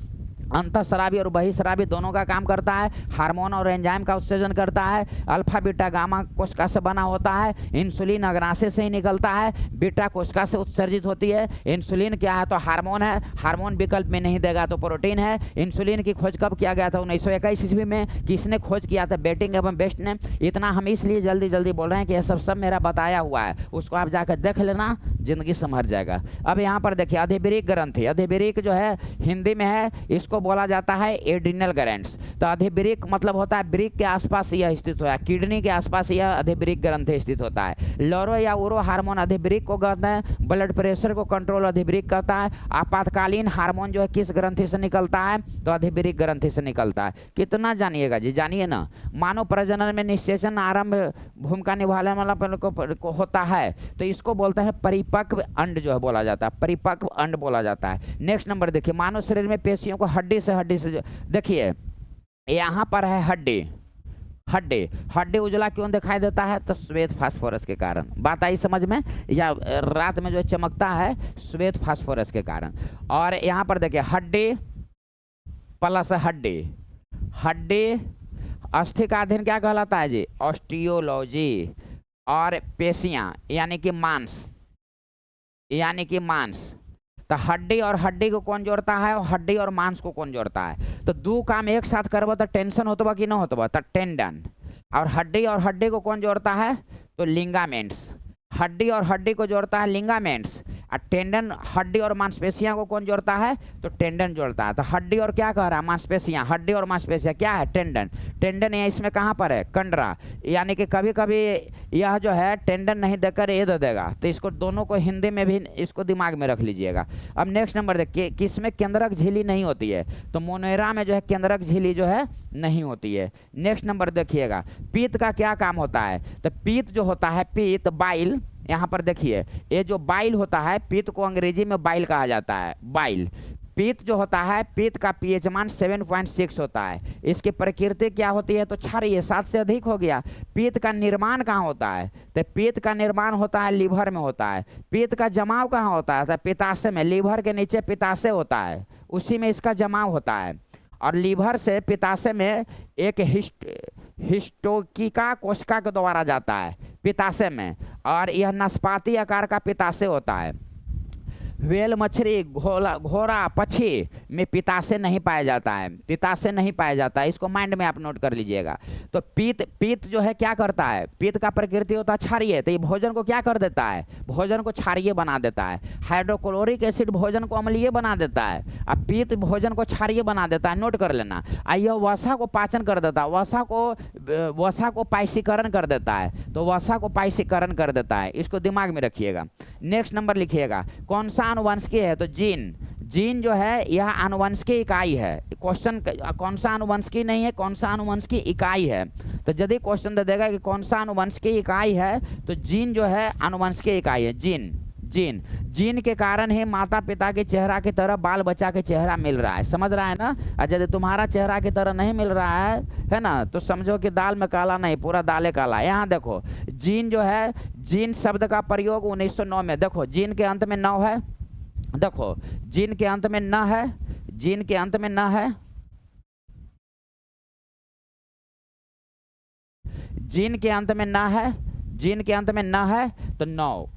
अंतःस्रावी और बहिस्रावी दोनों का काम करता है। हार्मोन और एंजाइम का उत्सर्जन करता है। अल्फा बीटा गामा कोशिका से बना होता है। इंसुलिन अग्नाशय से ही निकलता है, बीटा कोशिका से उत्सर्जित होती है। इंसुलिन क्या है? तो हार्मोन है। हार्मोन विकल्प में नहीं देगा तो प्रोटीन है। इंसुलिन की खोज कब किया गया था? 1921 ईस्वी में। किसने खोज किया था? बेटिंग एवं बेस्ट ने। इतना हम इसलिए जल्दी जल्दी बोल रहे हैं कि यह सब मेरा बताया हुआ है, उसको आप जाकर देख लेना, जिंदगी संभर जाएगा। अब यहाँ पर देखिए अधिवृक्क ग्रंथि। अधिवृक्क जो है हिंदी में है, इसको बोला जाता है एड्रिनल ग्लैंड्स। तो अधिवृक्क मतलब होता है वृक्क के आसपास यह स्थित होता है, किडनी के आसपास यह अधिवृक्क ग्रंथि स्थित होता है। लौरो या उरो हार्मोन अधिवृक्क को कहते हैं। ब्लड प्रेशर को कंट्रोल अधिवृक्क करता है। आपातकालीन हार्मोन जो है किस ग्रंथि से निकलता है? तो अधिवृक्क ग्रंथि से निकलता है। कितना जानिएगा जी? जानिए ना। मानव प्रजनन में निषेचन आरंभ भूमिका निभाने वाला को होता है, तो इसको बोलते हैं परिपक्व अंड जो है बोला जाता है, परिपक्व अंड बोला जाता है। नेक्स्ट नंबर देखिए, मानव शरीर में पेशियों को हड्डी से देखिए यहाँ पर है हड्डी। हड्डी उजला क्यों दिखाई देता है? तो श्वेत फास्फोरस के कारण। बात आई समझ में? या रात में जो चमकता है श्वेत फास्फोरस के कारण। और यहाँ पर देखिए हड्डी प्लस हड्डी अस्थि का अध्ययन क्या कहलाता है जी? ऑस्टियोलॉजी। और पेशियां यानी कि मांस। तो हड्डी और हड्डी को कौन जोड़ता है और हड्डी और मांस को कौन जोड़ता है? तो दो काम एक साथ करबो तो टेंशन होता कि ना होता? तो टेंडन। और हड्डी को कौन जोड़ता है? तो लिंगामेंट्स। हड्डी और हड्डी को जोड़ता है लिंगामेंट्स। और टेंडन हड्डी और मांसपेशियां को कौन जोड़ता है? तो टेंडन जोड़ता है। तो हड्डी और क्या कह रहा है? मांसपेशियां। हड्डी और मांसपेशियां क्या है? टेंडन है इसमें कहाँ पर है? कंडरा। यानी कि कभी कभी यह जो है टेंडन नहीं देकर ये दे देगा, तो इसको दोनों को हिंदी में भी इसको दिमाग में रख लीजिएगा। अब नेक्स्ट नंबर देखिए, किसमें केंद्रक झिल्ली नहीं होती है? तो मोनेरा में जो है केंद्रक झिल्ली जो है नहीं होती है। नेक्स्ट नंबर देखिएगा, पीत का क्या काम होता है? तो पीत जो होता है, पीत बाइल। यहाँ पर देखिए ये जो बाइल होता है, पीत को अंग्रेजी में बाइल कहा जाता है, बाइल। पीत जो होता है, पीत का पीएच मान 7.6 होता है। इसकी प्रकृति क्या होती है? तो क्षारीय, 7 से अधिक हो गया। पीत का निर्माण कहाँ होता है? तो पीत का निर्माण होता है लीवर में होता है। पीत का जमाव कहाँ होता है? तो पित्ताशय में। लीवर के नीचे पित्ताशय होता है, उसी में इसका जमाव होता है। और लीवर से पित्ताशय में एक हिस्टोकिका कोशिका के द्वारा जाता है पित्ताशय में, और यह नाशपाती आकार का पित्ताशय होता है। व्हेल मछली, घोड़ा, पक्षी में पित्ताशय नहीं पाया जाता है, पित्ताशय नहीं पाया जाता है। इसको माइंड में आप नोट कर लीजिएगा। तो पीत जो है क्या करता है? पीत का प्रकृति होता है क्षारीय, तो ये भोजन को क्या कर देता है? भोजन को क्षारीय बना देता है। हाइड्रोक्लोरिक एसिड भोजन को अम्लीय बना देता है, अब पीत भोजन को क्षारीय बना देता है, नोट कर लेना। यह वसा को पाचन कर देता है, वसा को पाइसीकरण कर देता है, तो वसा को पाइसीकरण कर देता है। इसको दिमाग में रखिएगा। नेक्स्ट नंबर लिखिएगा, कौन सा आनुवंशिकीय है? तो जीन जो है यह आनुवंशिकीय इकाई है। क्वेश्चन कौन सा आनुवंशिकीय नहीं है, कौन सा आनुवंशिकीय इकाई है। तो यदि क्वेश्चन दे देगा कि कौन सा आनुवंशिकीय इकाई है, तो जीन जो है आनुवंशिकीय इकाई है। जीन के कारण ही माता पिता के चेहरा की तरह बाल बच्चा के चेहरा मिल रहा है, समझ रहा है ना? और यदि तुम्हारा चेहरा की तरह नहीं मिल रहा है ना, तो समझो कि दाल में काला नहीं, पूरा दाले काला। यहाँ देखो जीन जो है, जीन शब्द का प्रयोग 1909 में, देखो जीन के अंत में न है, देखो जीन के अंत में न है, जीन के अंत में न है, जीन के अंत में न है, जीन के अंत में न है, तो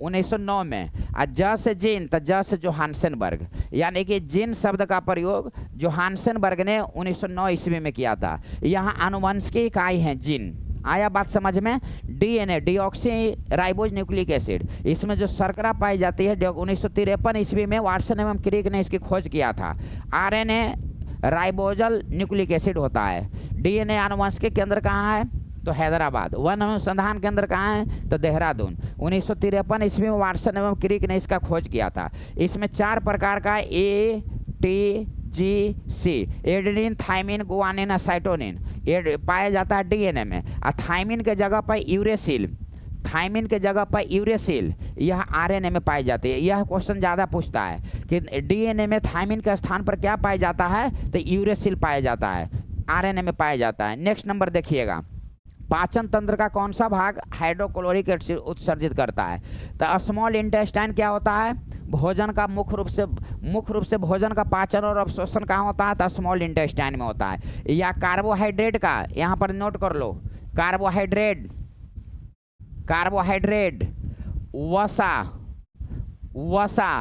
1909 में। ज से जीन, तो ज से जोहान्सेनबर्ग, यानी कि जीन शब्द का प्रयोग जोहान्सेनबर्ग ने 1909 ईस्वी में किया था। यहाँ आनुवंशिकीय इकाई है जीन। आया बात समझ में? DNA, deoxy ribose nucleic acid, इसमें जो शर्करा पाई जाती है 1953 ईस्वी में वाटसन एवं क्रिक ने इसकी खोज किया था। आरएनए राइबोजल न्यूक्लिक एसिड होता है। डीएनए आनुवंशिक केंद्र कहाँ है? तो हैदराबाद। वन अनुसंधान केंद्र कहाँ है? तो देहरादून। 1953 ईस्वी में वाटसन एवं क्रिक ने इसका खोज किया था। इसमें 4 प्रकार का ATGC एडेनिन, थाइमिन, गुआनिन, असाइटोनिन पाया जाता है डीएनए में। और थाइमिन के जगह पर यूरेसिल, थाइमिन के जगह पर यूरेसिल यह आरएनए में पाई जाती है। यह क्वेश्चन ज़्यादा पूछता है कि डीएनए में थाइमिन के स्थान पर क्या पाया जाता है? तो यूरेसिल पाया जाता है, आरएनए में पाया जाता है। नेक्स्ट नंबर देखिएगा, पाचन तंत्र का कौन सा भाग हाइड्रोक्लोरिक एसिड उत्सर्जित करता है? तो स्मॉल इंटेस्टाइन क्या होता है? भोजन का मुख्य रूप से भोजन का पाचन और अवशोषण कहाँ होता है? तो स्मॉल इंटेस्टाइन में होता है। या कार्बोहाइड्रेट का, यहाँ पर नोट कर लो, कार्बोहाइड्रेट, वसा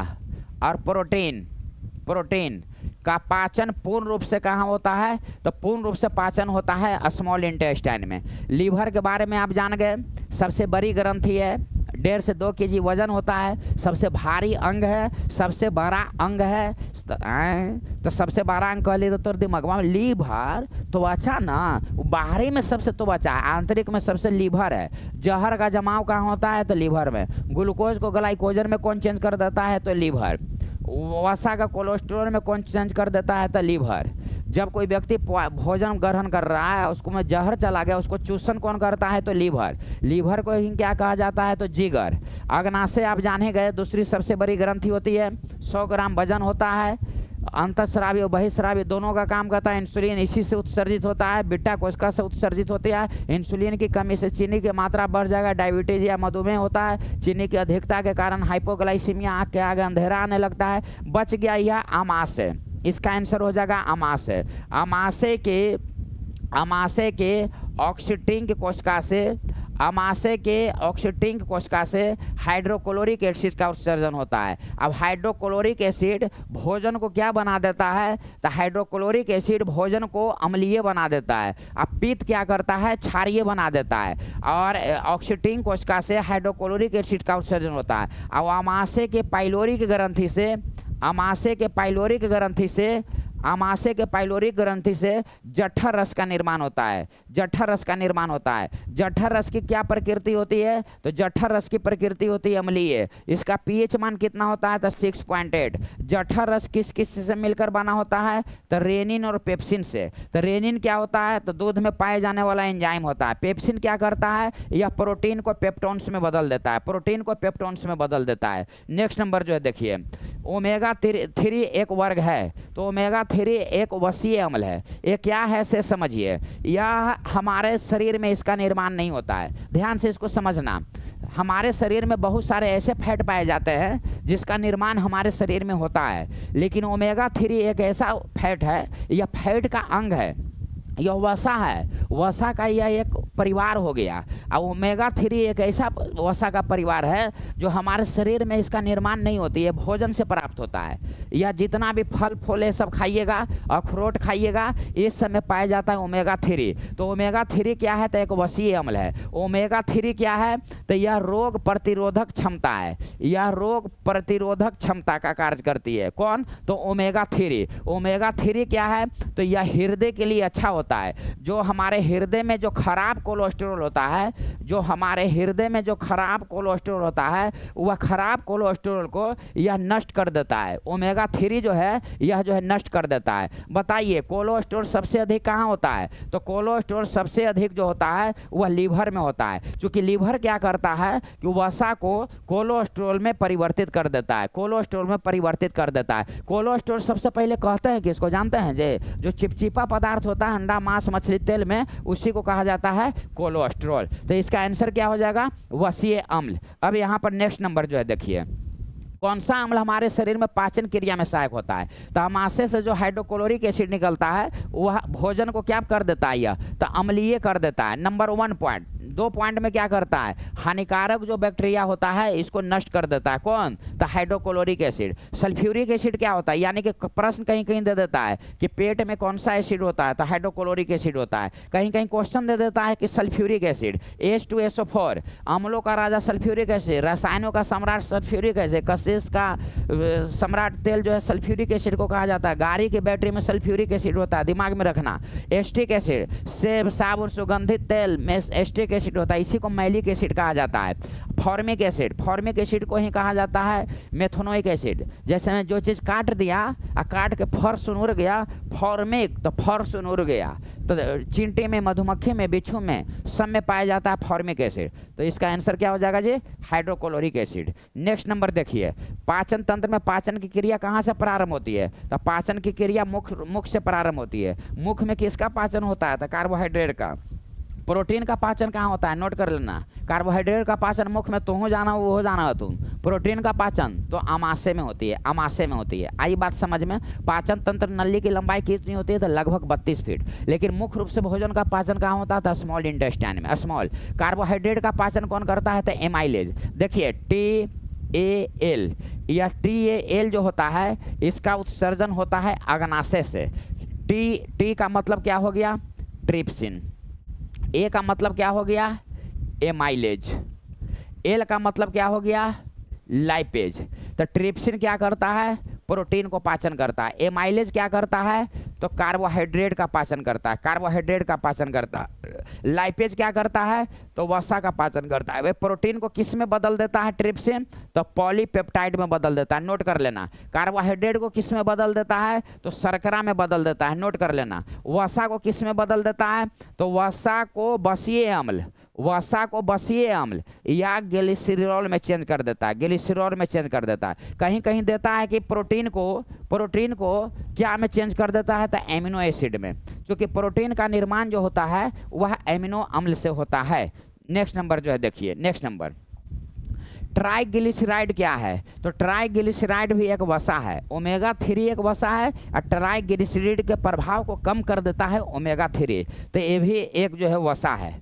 और प्रोटीन का पाचन पूर्ण रूप से कहाँ होता है? तो पूर्ण रूप से पाचन होता है स्मॉल इंटेस्टाइन में। लीवर के बारे में आप जान गए, सबसे बड़ी ग्रंथि है, 1.5 से 2 केजी वजन होता है, सबसे भारी अंग है, सबसे बड़ा अंग है। तो सबसे बड़ा अंग कह लिए तो दिमाग में लीवर त्वचा ना, बाहरी में सबसे त्वचा है, आंतरिक में सबसे लीवर है। जहर का जमाव कहाँ होता है? तो लीवर में। ग्लूकोज को ग्लाइकोजन में कौन चेंज कर देता है? तो लीवर। वसा का कोलेस्ट्रॉल में कौन चेंज कर देता है? तो लीवर। जब कोई व्यक्ति भोजन ग्रहण कर रहा है, उसको में जहर चला गया, उसको चूषण कौन करता है? तो लीवर। लीवर को ही क्या कहा जाता है? तो जिगर। अग्नाशय आप जाने गए, दूसरी सबसे बड़ी ग्रंथि होती है, 100 ग्राम वजन होता है। अंतःस्रावी और बहिःस्रावी दोनों का काम करता है। इंसुलिन इसी से उत्सर्जित होता है, बीटा कोशिका से उत्सर्जित होती है। इंसुलिन की कमी से चीनी की मात्रा बढ़ जाएगा, डायबिटीज या मधुमेह होता है। चीनी की अधिकता के कारण हाइपोग्लाइसीमिया, आँख के आगे अंधेरा आने लगता है। बच गया यह आमाशय, इसका आंसर हो जाएगा आमाशय। आमाशय के ऑक्सीटिंग कोशिका से हाइड्रोक्लोरिक एसिड का उत्सर्जन होता है। अब हाइड्रोक्लोरिक एसिड भोजन को क्या बना देता है? तो हाइड्रोक्लोरिक एसिड भोजन को अम्लीय बना देता है। अब पित्त क्या करता है? क्षारीय बना देता है। और ऑक्सीटिंग कोशिका से हाइड्रोक्लोरिक एसिड का उत्सर्जन होता है। अब आमाशय के पाइलोरिक ग्रंथि से जठर रस का निर्माण होता है। जठर रस की क्या प्रकृति होती है? तो जठर रस की प्रकृति होती है अम्लीय। इसका पीएच मान कितना होता है? तो 6.8। जठर रस किस किस से मिलकर बना होता है? तो रेनिन और पेप्सिन से। तो रेनिन क्या होता है? तो दूध में पाए जाने वाला एंजाइम होता है। पेप्सिन क्या करता है? यह प्रोटीन को पेप्टोन्स में बदल देता है। नेक्स्ट नंबर जो है देखिए, ओमेगा 3 एक वर्ग है, तो ओमेगा 3 एक वसीय अम्ल है। ये क्या है से समझिए। यह हमारे शरीर में इसका निर्माण नहीं होता है, ध्यान से इसको समझना। हमारे शरीर में बहुत सारे ऐसे फैट पाए जाते हैं जिसका निर्माण हमारे शरीर में होता है, लेकिन ओमेगा 3 एक ऐसा फैट है, यह फैट का अंग है, यह वसा है। वसा का यह एक परिवार हो गया। अब ओमेगा 3 एक ऐसा वसा का परिवार है जो हमारे शरीर में इसका निर्माण नहीं होती है, भोजन से प्राप्त होता है। या जितना भी फल फूल सब खाइएगा, अखरोट खाइएगा, इस सब में पाया जाता है ओमेगा 3। तो ओमेगा 3 क्या है? तो एक वसीय अम्ल है। ओमेगा 3 क्या है? तो यह रोग प्रतिरोधक क्षमता है, यह रोग प्रतिरोधक क्षमता का कार्य करती है। कौन? तो ओमेगा 3। ओमेगा 3 क्या है? तो यह हृदय के लिए अच्छा होता है। जो हमारे हृदय में जो खराब कोलेस्ट्रॉल होता है, वह खराब कोलेस्ट्रॉल को यह नष्ट कर देता है। ओमेगा 3 जो है यह जो है नष्ट कर देता है। बताइए कोलेस्ट्रॉल सबसे अधिक कहाँ होता है? तो कोलेस्ट्रॉल सबसे अधिक जो होता है वह लीवर में होता है। क्योंकि लीवर क्या करता है कि वसा को कोलेस्ट्रॉल में परिवर्तित कर देता है। कोलेस्ट्रॉल सबसे पहले कहते हैं कि इसको जानते हैं जो चिपचिपा पदार्थ होता है अंडा, मांस, मछली, तेल में, उसी को कहा जाता है कोलेस्ट्रॉल। तो इसका आंसर क्या हो जाएगा? वसीय अम्ल। अब यहाँ पर नेक्स्ट नंबर जो है देखिए, कौन सा अम्ल हमारे शरीर में पाचन क्रिया में सहायक होता है? तो आमाशय से जो हाइड्रोक्लोरिक एसिड निकलता है वह भोजन को क्या कर देता है? यह तो अम्लीय कर देता है। नंबर 1 पॉइंट 2 पॉइंट में क्या करता है, हानिकारक जो बैक्टीरिया होता है इसको नष्ट कर देता है। कौन? तो हाइड्रोक्लोरिक एसिड। सल्फ्यूरिक एसिड क्या होता है, यानी कि प्रश्न कहीं कहीं दे देता है कि पेट में कौन सा एसिड होता है, तो हाइड्रोक्लोरिक एसिड होता है। कहीं कहीं क्वेश्चन दे देता है कि सल्फ्यूरिक एसिड, H2SO4, अम्लों का राजा सल्फ्यूरिक एसिड, रसायनों का सम्राट सल्फ्यूरिक एसिड, कशिश का सम्राट तेल जो है सल्फ्यूरिक एसिड को कहा जाता है। गाड़ी की बैटरी में सल्फ्यूरिक एसिड होता है, दिमाग में रखना। एस्टिक एसिड, सेब, साबुन, सुगंधित तेल में एस्टिक एसिड होता है, इसी को मैलिक एसिड कहा जाता है। फॉर्मिक एसिड, फॉर्मिक एसिड को ही कहा जाता है मेथनोइक एसिड। जैसे में जो चीज़ काट दिया और काट के फर्श उड़ गया, फॉर्मिक, तो फर्श उड़ गया। तो चींटी में, मधुमक्खी में, बिच्छू में, सब में पाया जाता है फॉर्मिक एसिड। तो इसका आंसर क्या हो जाएगा जी, हाइड्रोक्लोरिक एसिड। नेक्स्ट नंबर देखिए, पाचन तंत्र में पाचन की क्रिया कहाँ से प्रारंभ होती है, तो पाचन की क्रिया मुख से प्रारंभ होती है। मुख में किसका पाचन होता है, तो कार्बोहाइड्रेट का। प्रोटीन का पाचन कहाँ होता है, नोट कर लेना। कार्बोहाइड्रेट का पाचन मुख में, तो हो जाना वो हो जाना हो तुम। प्रोटीन का पाचन तो आमाशय में होती है, आमाशय में होती है। आई बात समझ में। पाचन तंत्र नली की लंबाई कितनी होती है, तो लगभग 32 फीट। लेकिन मुख्य रूप से भोजन का पाचन कहाँ होता है, तो स्मॉल इंटेस्टाइन में, स्मॉल। कार्बोहाइड्रेट का पाचन कौन करता है, तो एमाइलेज। देखिए TAL, या TAL जो होता है इसका उत्सर्जन होता है अग्नाशय से। टी का मतलब क्या हो गया, ट्रिप्सिन। ए का मतलब क्या हो गया, एमाइलेज। एल का मतलब क्या हो गया, लाइपेज। तो ट्रिप्सिन क्या करता है, प्रोटीन को पाचन करता है। एमाइलेज क्या करता है, तो कार्बोहाइड्रेट का पाचन करता है, कार्बोहाइड्रेट का पाचन करता है। लाइपेज क्या करता है, तो वसा का पाचन करता है। वे प्रोटीन को किस में बदल देता है ट्रिप्सिन, तो पॉलीपेप्टाइड में बदल देता है, नोट कर लेना। कार्बोहाइड्रेट को किस में बदल देता है, तो शर्करा में बदल देता है, नोट कर लेना। वसा को किस में बदल देता है, तो वसा को बसीय अम्ल, वसा को बसीय अम्ल या ग्लिसरॉल में चेंज कर देता है, ग्लिसरॉल में चेंज कर देता है। कहीं कहीं देता है कि प्रोटीन को क्या में चेंज कर देता है, तो एमिनो एसिड में, क्योंकि प्रोटीन का निर्माण जो होता है वह एमिनो अम्ल से होता है। नेक्स्ट नंबर जो है देखिए, नेक्स्ट नंबर ट्राइग्लिसराइड क्या है, तो ट्राइग्लिसराइड भी एक वसा है। ओमेगा 3 एक वसा है और ट्राइग्लिसराइड के प्रभाव को कम कर देता है ओमेगा 3, तो ये भी एक जो है वसा है।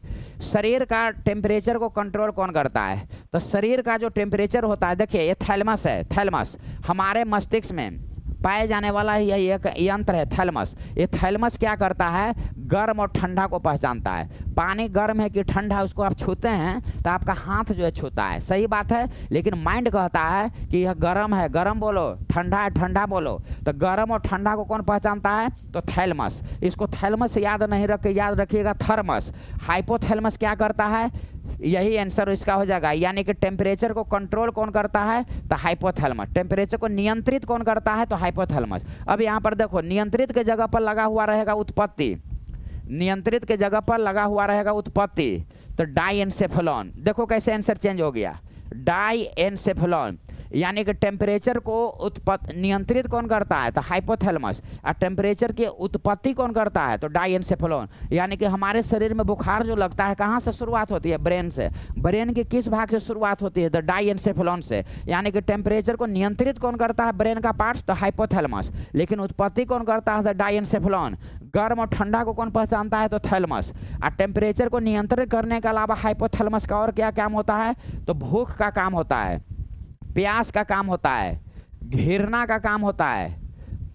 शरीर का टेम्परेचर को कंट्रोल कौन करता है, तो शरीर का जो टेम्परेचर होता है, देखिए ये थैलमस है, थैलमस हमारे मस्तिष्क में पाए जाने वाला यह एक यंत्र है, थैलमस। ये थैलमस क्या करता है, गर्म और ठंडा को पहचानता है। पानी गर्म है कि ठंडा है उसको आप छूते हैं तो आपका हाथ जो है छूता है, सही बात है। लेकिन माइंड कहता है कि यह गर्म है, गर्म बोलो, ठंडा है, ठंडा बोलो। तो गर्म और ठंडा को कौन पहचानता है, तो थैलमस। इसको थैलमस याद नहीं रखे, याद रखिएगा थर्मस। हाइपोथैलमस क्या करता है, यही आंसर इसका हो जाएगा। यानी कि टेम्परेचर को कंट्रोल कौन करता है, तो हाइपोथैलमस। टेम्परेचर को नियंत्रित कौन करता है, तो हाइपोथैलमस। अब यहाँ पर देखो, नियंत्रित के जगह पर लगा हुआ रहेगा उत्पत्ति, नियंत्रित के जगह पर लगा हुआ रहेगा उत्पत्ति, तो डाइएन्सेफेलॉन। देखो कैसे आंसर चेंज हो गया, डाइएन्सेफेलॉन। यानी कि टेम्परेचर को नियंत्रित कौन करता है, तो हाइपोथैलमस। और टेम्परेचर की उत्पत्ति कौन करता है, तो डाइएन्सेफेलॉन। यानी कि हमारे शरीर में बुखार जो लगता है कहाँ से शुरुआत होती है, ब्रेन से। ब्रेन के किस भाग से शुरुआत होती है, तो डाइएन्सेफेलॉन से। यानी कि टेम्परेचर को नियंत्रित कौन करता है, ब्रेन का पार्ट्स, तो हाइपोथैलमस। लेकिन उत्पत्ति कौन करता है, तो डाइएन्सेफेलॉन। गर्म और ठंडा को कौन पहचानता है, तो थैलमस। और टेम्परेचर को नियंत्रित करने के अलावा हाइपोथैलमस का और क्या काम होता है, तो भूख का काम होता है, प्यास का काम होता है, घृणा का काम होता है,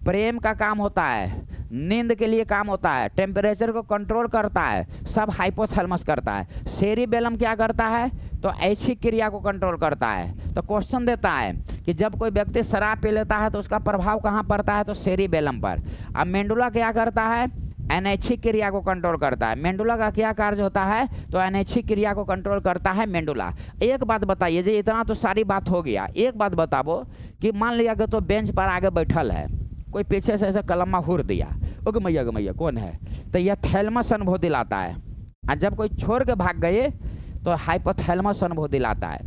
प्रेम का काम होता है, नींद के लिए काम होता है, टेम्परेचर को कंट्रोल करता है, सब हाइपोथैलमस करता है। सेरिबेलम क्या करता है, तो ऐच्छिक क्रिया को कंट्रोल करता है। तो क्वेश्चन देता है कि जब कोई व्यक्ति शराब पी लेता है तो उसका प्रभाव कहाँ पड़ता है, तो सेरिबेलम पर। अब मेंडुला क्या करता है, अनैच्छिक क्रिया को कंट्रोल करता है। मेंडुला का क्या कार्य होता है, तो अनैच्छिक क्रिया को कंट्रोल करता है मेंडुला। एक बात बताइए जी, इतना तो सारी बात हो गया, एक बात बताबो कि मान लिया कि तो बेंच पर आगे बैठल है, कोई पीछे से ऐसा कलमा हुर दिया, ओके मैया ग मैया कौन है, तो यह थैलमस अनुभव दिलाता है। और जब कोई छोड़ के भाग गए तो हाइपोथैलमस अनुभव दिलाता है,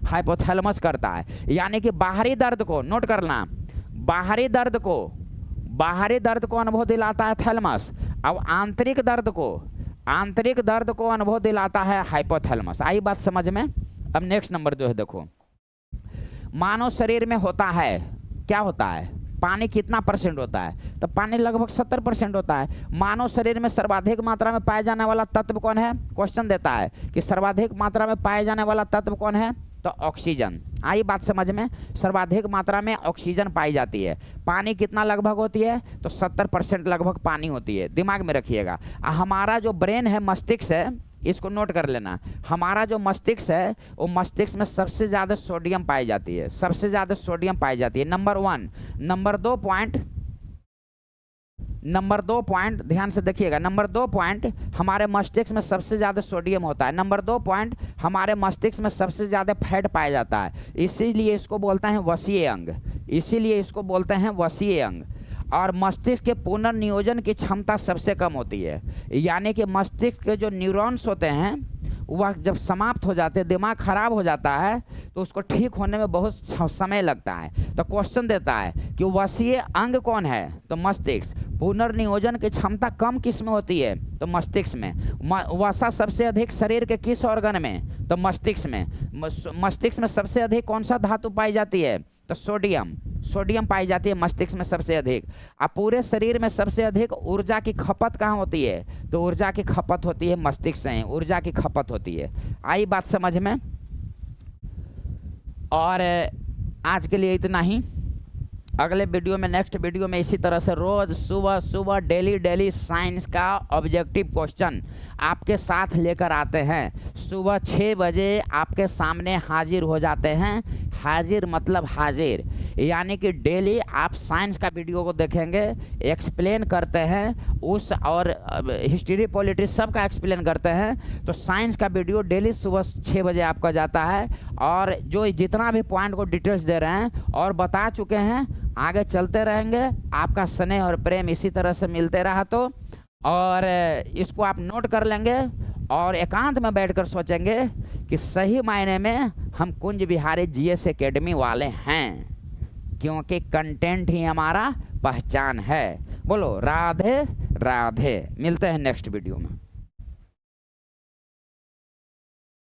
हाइपोथैलमस करता है। यानी कि बाहरी दर्द को, नोट करना, बाहरी दर्द को अनुभव दिलाता है थैलमस, और आंतरिक दर्द को अनुभव दिलाता है हाइपोथैलमस। आई बात समझ में। अब नेक्स्ट नंबर जो है देखो, मानव शरीर में होता है, क्या होता है, पानी कितना परसेंट होता है? तो पानी लगभग 70% होता है। मानव शरीर में सर्वाधिक मात्रा में पाए जाने वाला तत्व कौन है? क्वेश्चन देता है कि सर्वाधिक मात्रा में पाए जाने वाला तत्व कौन है? तो ऑक्सीजन। आई बात समझ में? सर्वाधिक मात्रा में ऑक्सीजन पाई जाती है। पानी कितना लगभग होती है? तो 70% लगभग पानी होती है। दिमाग में रखिएगा। हमारा जो ब्रेन है, मस्तिष्क है, इसको नोट कर लेना। हमारा जो मस्तिष्क है वो मस्तिष्क में सबसे ज़्यादा सोडियम पाई जाती है, सबसे ज़्यादा सोडियम पाई जाती है, नंबर 1। नंबर दो पॉइंट ध्यान से देखिएगा। नंबर 2 पॉइंट, हमारे मस्तिष्क में सबसे ज़्यादा सोडियम होता है। नंबर 2 पॉइंट, हमारे मस्तिष्क में सबसे ज़्यादा फैट पाया जाता है। इसीलिए इसको बोलते हैं वसीय अंग, इसीलिए इसको बोलते हैं वसीय अंग। और मस्तिष्क के पुनर्नियोजन की क्षमता सबसे कम होती है, यानी कि मस्तिष्क के जो न्यूरॉन्स होते हैं वह जब समाप्त हो जाते हैं, दिमाग खराब हो जाता है, तो उसको ठीक होने में बहुत समय लगता है। तो क्वेश्चन देता है कि वसीय अंग कौन है? तो मस्तिष्क। पुनर्नियोजन की क्षमता कम किस में होती है? तो मस्तिष्क में। वसा सबसे अधिक शरीर के किस ऑर्गन में? तो मस्तिष्क में। मस्तिष्क में सबसे अधिक कौन सा धातु पाई जाती है? तो सोडियम। सोडियम पाई जाती है मस्तिष्क में सबसे अधिक। अब पूरे शरीर में सबसे अधिक ऊर्जा की खपत कहाँ होती है? तो ऊर्जा की खपत होती है मस्तिष्क से, ऊर्जा की खपत होती है। आई बात समझ में? और आज के लिए इतना ही। अगले वीडियो में, नेक्स्ट वीडियो में इसी तरह से रोज़ सुबह सुबह डेली साइंस का ऑब्जेक्टिव क्वेश्चन आपके साथ लेकर आते हैं। सुबह 6 बजे आपके सामने हाजिर हो जाते हैं। हाजिर मतलब हाजिर, यानी कि डेली आप साइंस का वीडियो को देखेंगे, एक्सप्लेन करते हैं उस, और हिस्ट्री पॉलिटिक्स सब का एक्सप्लेन करते हैं। तो साइंस का वीडियो डेली सुबह 6 बजे आपका जाता है, और जो जितना भी पॉइंट को डिटेल्स दे रहे हैं और बता चुके हैं, आगे चलते रहेंगे। आपका स्नेह और प्रेम इसी तरह से मिलते रहा तो, और इसको आप नोट कर लेंगे और एकांत में बैठकर सोचेंगे कि सही मायने में हम कुंज बिहारी जीएस एकेडमी वाले हैं, क्योंकि कंटेंट ही हमारा पहचान है। बोलो राधे राधे। मिलते हैं नेक्स्ट वीडियो में।